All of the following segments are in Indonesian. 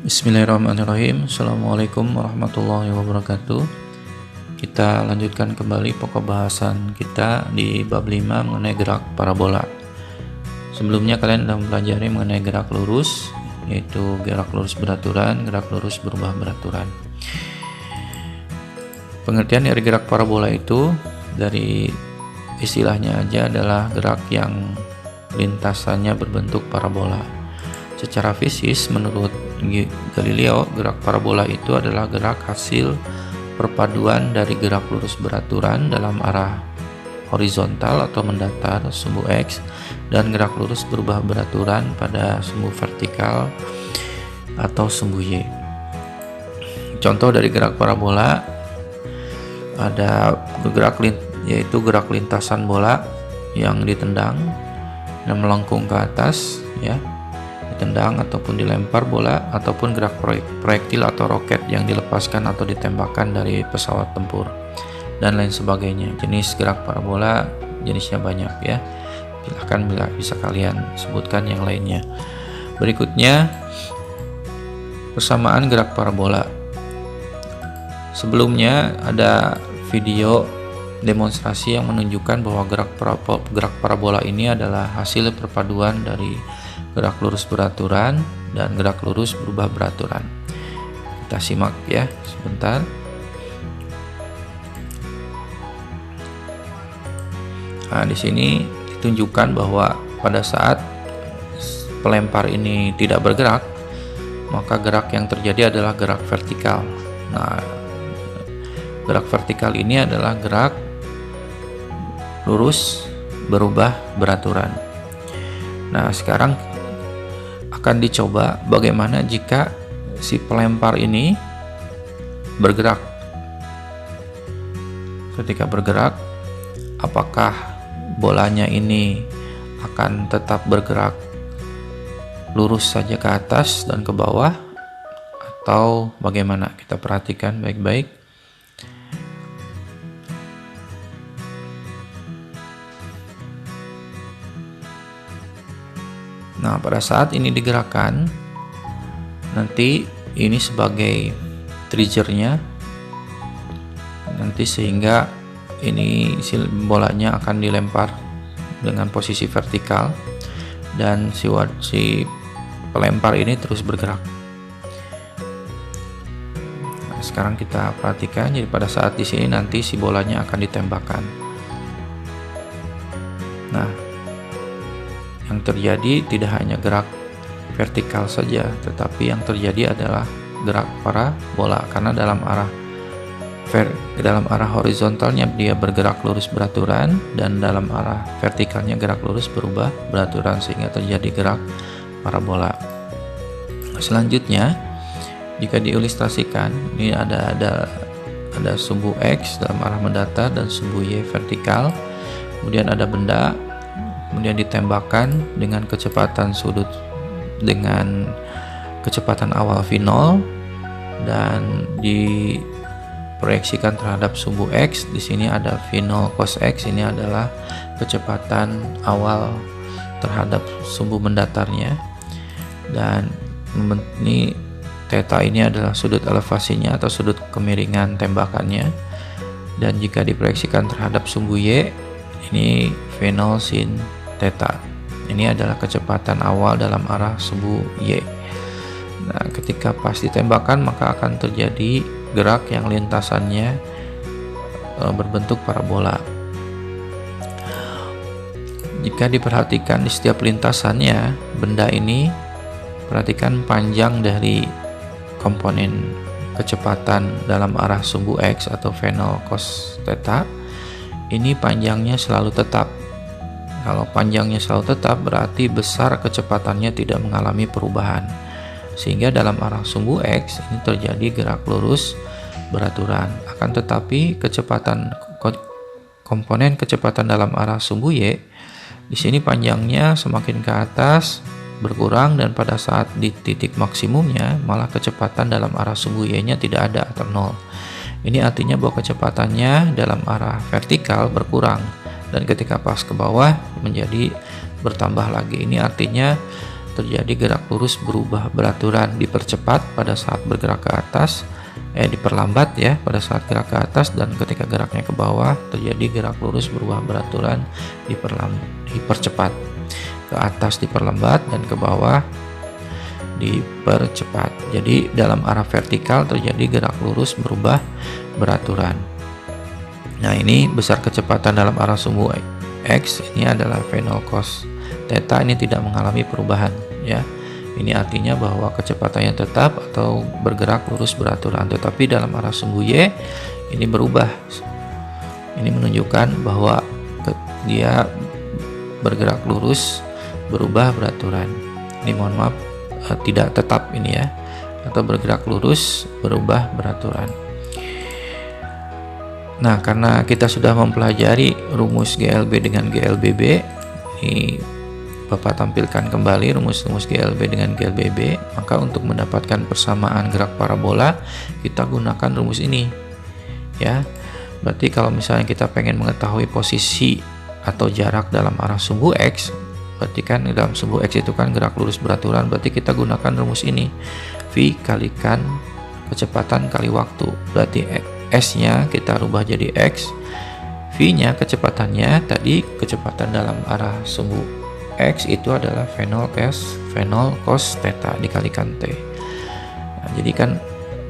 Bismillahirrahmanirrahim. Assalamualaikum warahmatullahi wabarakatuh. Kita lanjutkan kembali pokok bahasan kita di bab 5 mengenai gerak parabola. Sebelumnya kalian sudah mempelajari mengenai gerak lurus, yaitu gerak lurus beraturan, gerak lurus berubah beraturan. Pengertian dari gerak parabola itu dari istilahnya aja adalah gerak yang lintasannya berbentuk parabola. Secara fisis, menurut Galileo, gerak parabola itu adalah gerak hasil perpaduan dari gerak lurus beraturan dalam arah horizontal atau mendatar sumbu X dan gerak lurus berubah beraturan pada sumbu vertikal atau sumbu Y. Contoh dari gerak parabola ada yaitu gerak lintasan bola yang ditendang dan melengkung ke atas, ya, ditendang ataupun dilempar bola, ataupun gerak proyektil atau roket yang dilepaskan atau ditembakkan dari pesawat tempur dan lain sebagainya. Jenis gerak parabola jenisnya banyak, ya. Silahkan bisa kalian sebutkan yang lainnya. Berikutnya persamaan gerak parabola. Sebelumnya ada video demonstrasi yang menunjukkan bahwa gerak parabola ini adalah hasil perpaduan dari gerak lurus beraturan dan gerak lurus berubah beraturan. Kita simak ya sebentar. Nah, di sini ditunjukkan bahwa pada saat pelempar ini tidak bergerak, maka gerak yang terjadi adalah gerak vertikal. Nah, gerak vertikal ini adalah gerak lurus berubah beraturan. Nah, sekarang akan dicoba bagaimana jika si pelempar ini bergerak. Ketika bergerak, apakah bolanya ini akan tetap bergerak lurus saja ke atas dan ke bawah, atau bagaimana? Kita perhatikan baik-baik. Nah, pada saat ini digerakkan, nanti ini sebagai triggernya, nanti sehingga ini bolanya akan dilempar dengan posisi vertikal dan si pelempar ini terus bergerak. Nah, sekarang kita perhatikan, jadi pada saat di sini nanti si bolanya akan ditembakkan. Nah, yang terjadi tidak hanya gerak vertikal saja, tetapi yang terjadi adalah gerak parabola, karena dalam arah horizontalnya dia bergerak lurus beraturan dan dalam arah vertikalnya gerak lurus berubah beraturan, sehingga terjadi gerak parabola. Selanjutnya, jika diilustrasikan, ini ada sumbu X dalam arah mendatar dan sumbu Y vertikal, kemudian ada benda, kemudian ditembakkan dengan kecepatan awal V0 dan diproyeksikan terhadap sumbu X. Di sini ada V0 cos X, ini adalah kecepatan awal terhadap sumbu mendatarnya, dan ini theta ini adalah sudut elevasinya atau sudut kemiringan tembakannya, dan jika diproyeksikan terhadap sumbu Y, ini V0 sin theta. Ini adalah kecepatan awal dalam arah sumbu Y. Nah, ketika pas ditembakkan, maka akan terjadi gerak yang lintasannya berbentuk parabola. Jika diperhatikan di setiap lintasannya, benda ini, perhatikan panjang dari komponen kecepatan dalam arah sumbu X atau V0 cos theta, ini panjangnya selalu tetap. Kalau panjangnya selalu tetap, berarti besar kecepatannya tidak mengalami perubahan, sehingga dalam arah sumbu X ini terjadi gerak lurus beraturan. Akan tetapi komponen kecepatan dalam arah sumbu Y, di sini panjangnya semakin ke atas berkurang, dan pada saat di titik maksimumnya malah kecepatan dalam arah sumbu Y-nya tidak ada atau nol. Ini artinya bahwa kecepatannya dalam arah vertikal berkurang, dan ketika pas ke bawah menjadi bertambah lagi. Ini artinya terjadi gerak lurus berubah beraturan, dipercepat pada saat bergerak ke atas, diperlambat ya pada saat gerak ke atas, dan ketika geraknya ke bawah terjadi gerak lurus berubah beraturan, dipercepat. Ke atas diperlambat dan ke bawah dipercepat. Jadi dalam arah vertikal terjadi gerak lurus berubah beraturan. Nah, ini besar kecepatan dalam arah sumbu X ini adalah V 0 cos theta, ini tidak mengalami perubahan ya. Ini artinya bahwa kecepatannya tetap atau bergerak lurus beraturan, tetapi dalam arah sumbu Y ini berubah. Ini menunjukkan bahwa dia bergerak lurus berubah beraturan. Ini mohon maaf, tidak tetap ini ya, atau bergerak lurus berubah beraturan. Nah, karena kita sudah mempelajari rumus GLB dengan GLBB, ini Bapak tampilkan kembali rumus-rumus GLB dengan GLBB. Maka untuk mendapatkan persamaan gerak parabola, kita gunakan rumus ini ya. Berarti kalau misalnya kita pengen mengetahui posisi atau jarak dalam arah sumbu X, berarti kan dalam sumbu X itu kan gerak lurus beraturan, berarti kita gunakan rumus ini, V kalikan kecepatan kali waktu. Berarti S nya kita rubah jadi X, V nya kecepatannya tadi, kecepatan dalam arah sumbu X itu adalah V 0 cos theta dikalikan T. Nah, jadi kan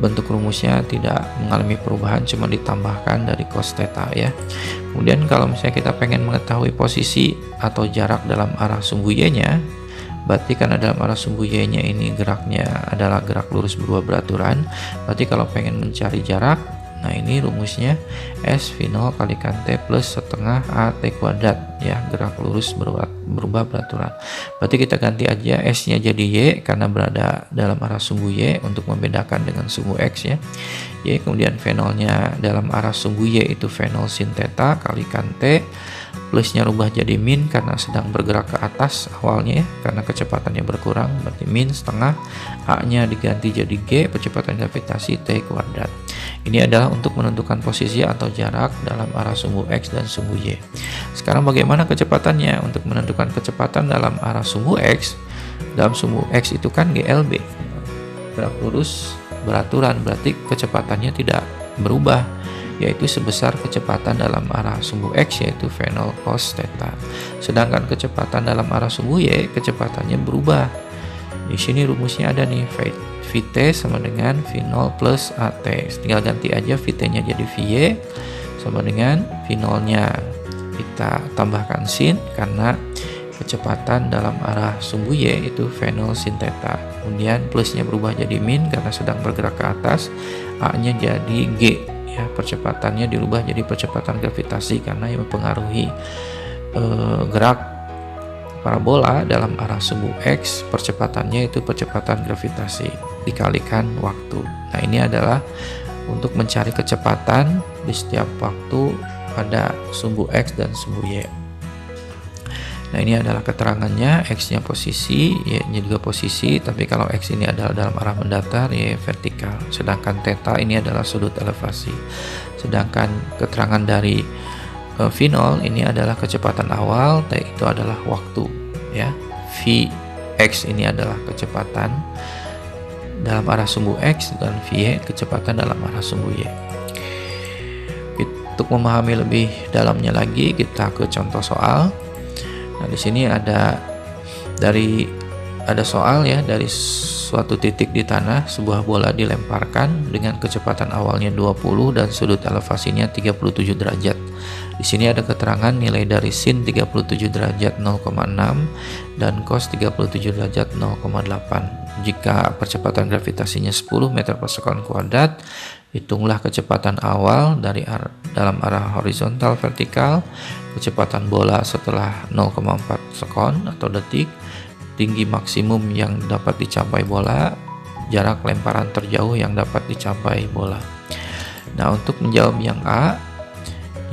bentuk rumusnya tidak mengalami perubahan, cuma ditambahkan dari cos theta ya. Kemudian kalau misalnya kita pengen mengetahui posisi atau jarak dalam arah sumbu Y nya, berarti karena dalam arah sumbu Y nya ini geraknya adalah gerak lurus berubah beraturan, berarti kalau pengen mencari jarak, nah ini rumusnya S V 0 kalikan T plus setengah AT kuadrat ya, gerak lurus berubah beraturan. Berarti kita ganti aja S nya jadi Y karena berada dalam arah sumbu Y untuk membedakan dengan sumbu X ya. Y, kemudian V 0 nya dalam arah sumbu Y itu V 0 sin theta kalikan T, plusnya rubah jadi min karena sedang bergerak ke atas awalnya ya, karena kecepatannya berkurang, berarti min setengah, A nya diganti jadi G, percepatan gravitasi T kuadrat. Ini adalah untuk menentukan posisi atau jarak dalam arah sumbu X dan sumbu Y. Sekarang bagaimana kecepatannya? Untuk menentukan kecepatan dalam arah sumbu X, dalam sumbu X itu kan GLB, gerak lurus beraturan, berarti kecepatannya tidak berubah, yaitu sebesar kecepatan dalam arah sumbu X yaitu V 0 cos theta. Sedangkan kecepatan dalam arah sumbu Y kecepatannya berubah. Di sini rumusnya ada nih, Vt sama dengan V0 plus At. Tinggal ganti aja Vt nya jadi Vy sama dengan V0 nya kita tambahkan sin karena kecepatan dalam arah sumbu Y itu V0 sin theta. Kemudian plusnya berubah jadi min karena sedang bergerak ke atas, A nya jadi G ya, percepatannya dirubah jadi percepatan gravitasi karena yang mempengaruhi gerak parabola dalam arah sumbu X, percepatannya itu percepatan gravitasi dikalikan waktu. Nah, ini adalah untuk mencari kecepatan di setiap waktu pada sumbu X dan sumbu Y. Nah, ini adalah keterangannya, X-nya posisi, Y-nya juga posisi, tapi kalau X ini adalah dalam arah mendatar, Y vertikal. Sedangkan theta ini adalah sudut elevasi. Sedangkan keterangan dari V0 ini adalah kecepatan awal, T itu adalah waktu ya. Vx ini adalah kecepatan dalam arah sumbu X dan Vy kecepatan dalam arah sumbu Y. Untuk memahami lebih dalamnya lagi, kita ke contoh soal. Nah, di sini ada soal ya, dari suatu titik di tanah sebuah bola dilemparkan dengan kecepatan awalnya 20 dan sudut elevasinya 37 derajat. Di sini ada keterangan nilai dari sin 37 derajat 0,6 dan cos 37 derajat 0,8. Jika percepatan gravitasinya 10 meter per sekon kuadrat, hitunglah kecepatan awal dalam arah horizontal vertikal, kecepatan bola setelah 0,4 sekon atau detik, tinggi maksimum yang dapat dicapai bola, jarak lemparan terjauh yang dapat dicapai bola. Nah, untuk menjawab yang A,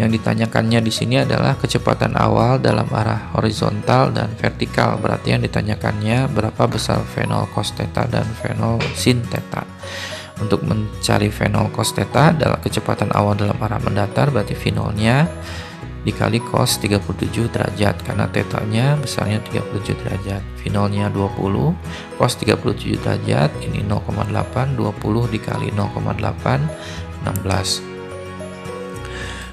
yang ditanyakannya di sini adalah kecepatan awal dalam arah horizontal dan vertikal. Berarti yang ditanyakannya berapa besar V 0 cos theta dan V 0 sin theta. Untuk mencari V 0 cos theta adalah kecepatan awal dalam arah mendatar, berarti V 0 nya dikali cos 37 derajat karena tetanya besarnya 37 derajat. V0-nya 20, cos 37 derajat ini 0,8, 20 dikali 0,8, 16.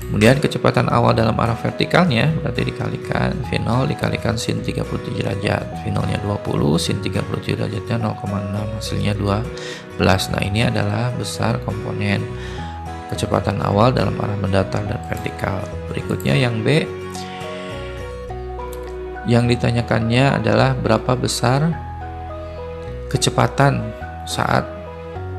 Kemudian kecepatan awal dalam arah vertikalnya berarti dikalikan V0 dikalikan sin 37 derajat. V0-nya 20, sin 37 derajatnya 0,6, hasilnya 12. Nah, ini adalah besar komponen kecepatan awal dalam arah mendatar dan vertikal. Berikutnya yang B, yang ditanyakannya adalah berapa besar kecepatan saat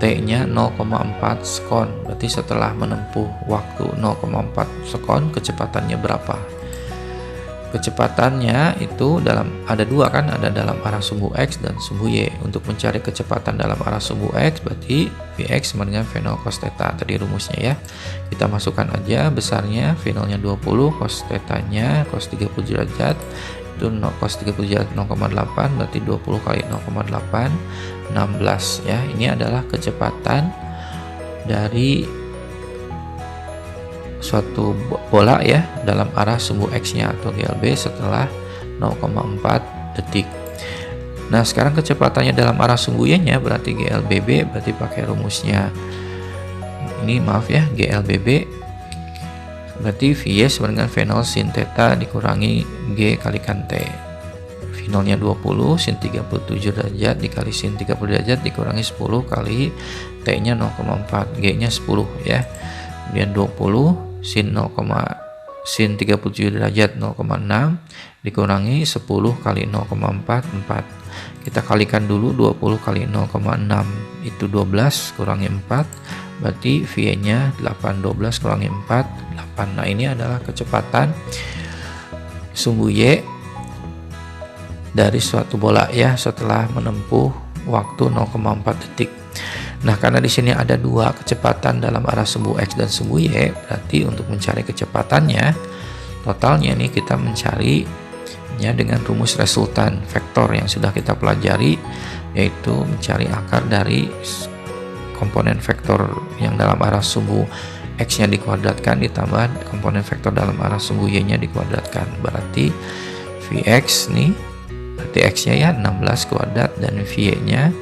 T-nya 0,4 sekon. Berarti setelah menempuh waktu 0,4 sekon kecepatannya berapa? Kecepatannya itu ada dua kan, ada dalam arah sumbu X dan sumbu Y. Untuk mencari kecepatan dalam arah sumbu X berarti Vx sama dengan V0 cos theta. Tadi rumusnya ya. Kita masukkan aja besarnya, V0-nya 20, cos theta-nya cos 30 derajat itu cos 30 derajat 0,8 berarti 20 kali 0,8 16 ya. Ini adalah kecepatan dari suatu bola ya dalam arah sumbu X-nya atau GLB setelah 0,4 detik. Nah, sekarang kecepatannya dalam arah sumbu Y-nya berarti GLBB, berarti pakai rumusnya. Ini maaf ya, GLBB berarti V sama dengan V0 sin theta dikurangi G kalikan T. V0-nya 20 sin 37 derajat dikali sin 30 derajat dikurangi 10 kali T-nya 0,4, G-nya 10 ya. Kemudian 20 sin 37 derajat 0,6 dikurangi 10 kali 0,4, 4. Kita kalikan dulu 20 kali 0,6 itu 12 kurangi 4 berarti V-nya 8, 12 kurangi 4, 8. Nah, ini adalah kecepatan sumbu Y dari suatu bola ya setelah menempuh waktu 0,4 detik. Nah, karena di sini ada dua kecepatan dalam arah sumbu X dan sumbu Y, berarti untuk mencari kecepatannya totalnya nih kita mencarinya dengan rumus resultan vektor yang sudah kita pelajari, yaitu mencari akar dari komponen vektor yang dalam arah sumbu X-nya dikuadratkan ditambah komponen vektor dalam arah sumbu Y-nya dikuadratkan. Berarti Vx nih, berarti X-nya ya 16 kuadrat dan V-nya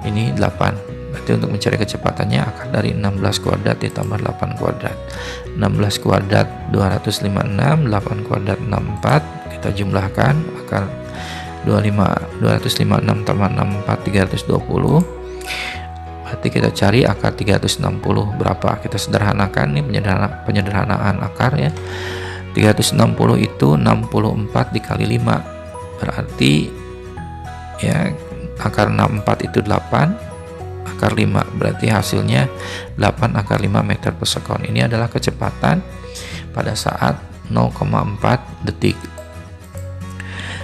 ini 8. Berarti untuk mencari kecepatannya akar dari 16 kuadrat ditambah 8 kuadrat. 16 kuadrat 256, 8 kuadrat 64. Kita jumlahkan akar 256 tambah 64 320. Berarti kita cari akar 360 berapa? Kita sederhanakan nih, penyederhanaan akar ya. 360 itu 64 dikali 5. Berarti ya akar 64 itu 8, akar 5 berarti hasilnya 8 akar 5 meter per sekon. Ini adalah kecepatan pada saat 0,4 detik.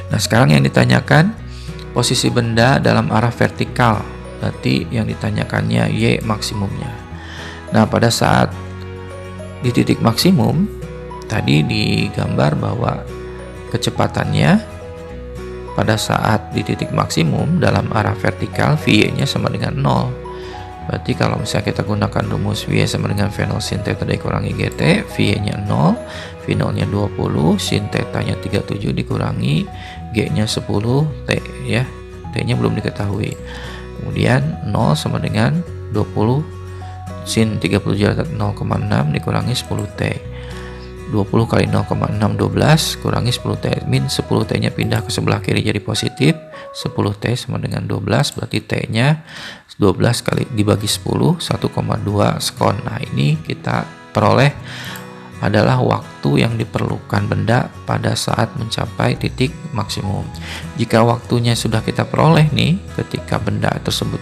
Nah, sekarang yang ditanyakan posisi benda dalam arah vertikal. Berarti yang ditanyakannya Y maksimumnya. Nah, pada saat di titik maksimum tadi digambar bahwa kecepatannya pada saat di titik maksimum dalam arah vertikal V-nya sama dengan 0. Berarti kalau misalnya kita gunakan rumus V sama dengan V0 sin theta dikurangi GT, V-nya 0, V0-nya 20, sin theta-nya 37 dikurangi G-nya 10 T ya. T-nya belum diketahui. Kemudian 0 sama dengan 20 sin 30 derajat 0,6 dikurangi 10T. 20 kali 0,6 12 kurangi 10T, min 10T nya pindah ke sebelah kiri jadi positif. 10T sama dengan 12, berarti T nya 12 kali dibagi 10 1,2 sekon. Nah, ini kita peroleh adalah waktu yang diperlukan benda pada saat mencapai titik maksimum. Jika waktunya sudah kita peroleh nih ketika benda tersebut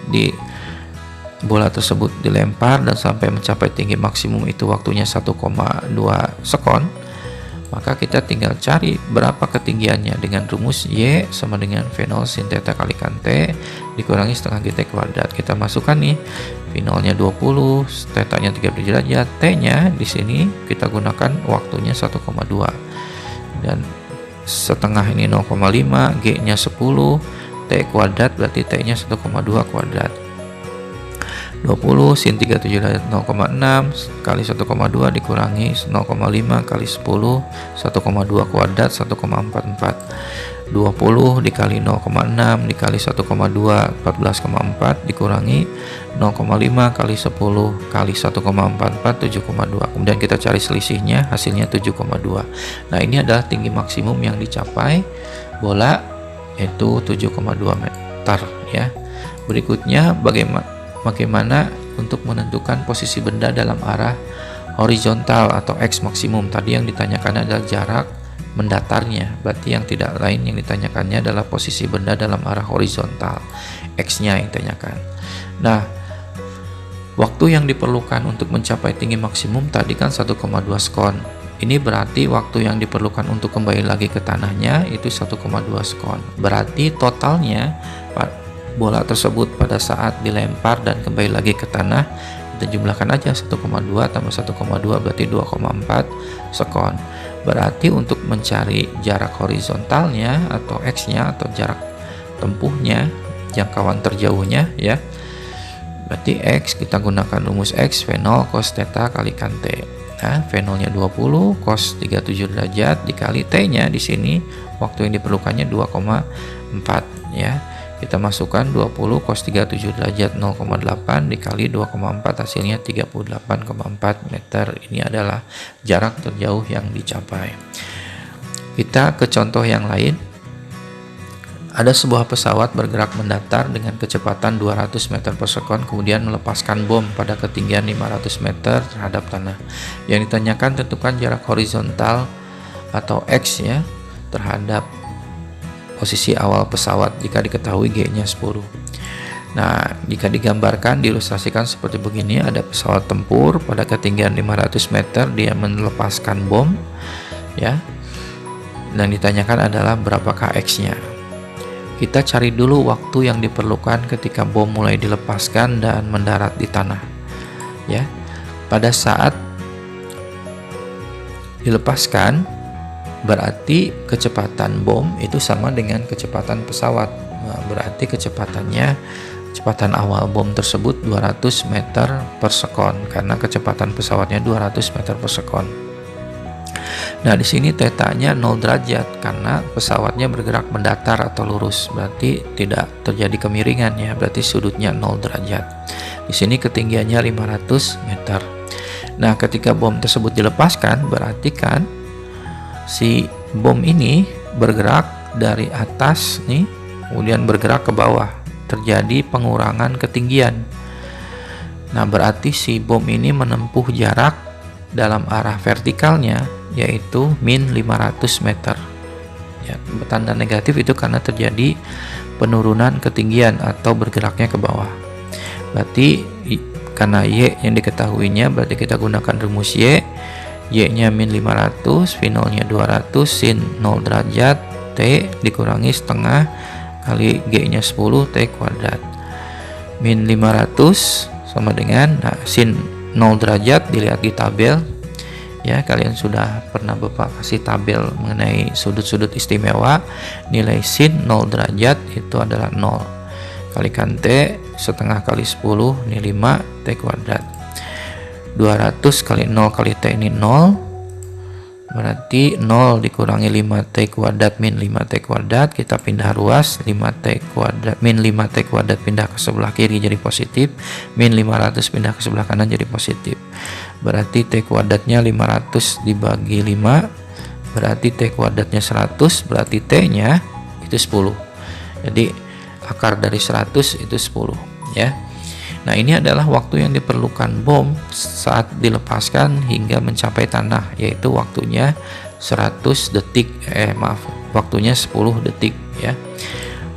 bola tersebut dilempar dan sampai mencapai tinggi maksimum itu waktunya 1,2 sekon, maka kita tinggal cari berapa ketinggiannya dengan rumus Y sama dengan V0 sin theta kalikan T dikurangi setengah GT kuadrat. Kita masukkan nih V0-nya 20, theta-nya 30 derajat, T-nya di sini kita gunakan waktunya 1,2 dan setengah ini 0,5, G-nya 10, T kuadrat berarti T-nya 1,2 kuadrat. 20 sin 37 derajat 0,6 kali 1,2 dikurangi 0,5 kali 10 1,2 kuadrat 1,44. 20 dikali 0,6 dikali 1,2 14,4 dikurangi 0,5 kali 10 kali 1,44 7,2. Kemudian kita cari selisihnya, hasilnya 7,2. Nah, ini adalah tinggi maksimum yang dicapai bola, yaitu 7,2 meter ya. Berikutnya bagaimana untuk menentukan posisi benda dalam arah horizontal atau X maksimum. Tadi yang ditanyakan adalah jarak mendatarnya, berarti yang tidak lain yang ditanyakannya adalah posisi benda dalam arah horizontal, X-nya yang ditanyakan. Nah, waktu yang diperlukan untuk mencapai tinggi maksimum tadi kan 1,2 sekon. Ini berarti waktu yang diperlukan untuk kembali lagi ke tanahnya itu 1,2 sekon. Berarti totalnya bola tersebut pada saat dilempar dan kembali lagi ke tanah, kita jumlahkan aja 1,2 tambah 1,2 berarti 2,4 sekon. Berarti untuk mencari jarak horizontalnya atau X-nya atau jarak tempuhnya, jangkauan terjauhnya ya, berarti X kita gunakan rumus X V0 cos theta kalikan T. Nah, V0 nya 20 cos 37 derajat dikali T nya di sini waktu yang diperlukannya 2,4 ya. Kita masukkan 20 cos 37 derajat 0,8 dikali 2,4 hasilnya 38,4 meter. Ini adalah jarak terjauh yang dicapai. Kita ke contoh yang lain. Ada sebuah pesawat bergerak mendatar dengan kecepatan 200 meter per sekon kemudian melepaskan bom pada ketinggian 500 meter terhadap tanah. Yang ditanyakan tentukan jarak horizontal atau X ya terhadap posisi awal pesawat jika diketahui G-nya 10. Nah, jika digambarkan diilustrasikan seperti begini, ada pesawat tempur pada ketinggian 500 meter dia melepaskan bom ya. Dan ditanyakan adalah berapakah X-nya. Kita cari dulu waktu yang diperlukan ketika bom mulai dilepaskan dan mendarat di tanah. Ya. Pada saat dilepaskan berarti kecepatan bom itu sama dengan kecepatan pesawat. Nah, berarti kecepatan awal bom tersebut 200 meter per sekon karena kecepatan pesawatnya 200 meter per sekon. Nah, di sini tetanya 0 derajat karena pesawatnya bergerak mendatar atau lurus, berarti tidak terjadi kemiringan ya, berarti sudutnya 0 derajat. Di sini ketinggiannya 500 meter. Nah, ketika bom tersebut dilepaskan berarti kan si bom ini bergerak dari atas nih, kemudian bergerak ke bawah, terjadi pengurangan ketinggian. Nah, berarti si bom ini menempuh jarak dalam arah vertikalnya yaitu min 500 meter. Ya, tanda negatif itu karena terjadi penurunan ketinggian atau bergeraknya ke bawah. Berarti karena Y yang diketahuinya berarti kita gunakan rumus Y. Y-nya min 500, V0 nya 200, sin 0 derajat T dikurangi setengah kali G-nya 10 T kuadrat. Min 500 sama dengan, nah, sin 0 derajat dilihat di tabel ya, kalian sudah pernah Bapak kasih tabel mengenai sudut-sudut istimewa. Nilai sin 0 derajat itu adalah 0 kalikan T setengah kali 10 ini 5 T kuadrat. 200 kali 0 kali T ini 0, berarti 0 dikurangi 5T kuadrat min 5T kuadrat, kita pindah ruas, 5T kuadrat min 5T kuadrat pindah ke sebelah kiri jadi positif, min 500 pindah ke sebelah kanan jadi positif. Berarti T kuadratnya 500 dibagi 5, berarti T kuadratnya 100, berarti T nya itu 10. Jadi akar dari 100 itu 10 ya. Nah, ini adalah waktu yang diperlukan bom saat dilepaskan hingga mencapai tanah, yaitu waktunya 100 detik, waktunya 10 detik ya.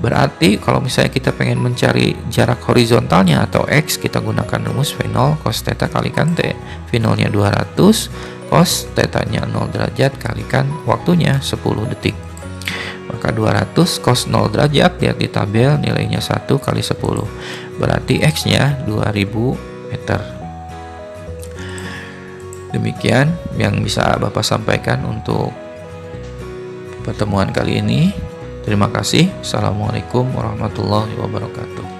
Berarti kalau misalnya kita pengen mencari jarak horizontalnya atau X, kita gunakan rumus V0 cos theta kalikan T. V0 nya 200, cos theta nya 0 derajat kalikan waktunya 10 detik. Maka 200 cos 0 derajat, lihat di tabel nilainya 1 kali 10, berarti X nya 2000 meter. Demikian yang bisa Bapak sampaikan untuk pertemuan kali ini. Terima kasih. Assalamualaikum warahmatullahi wabarakatuh.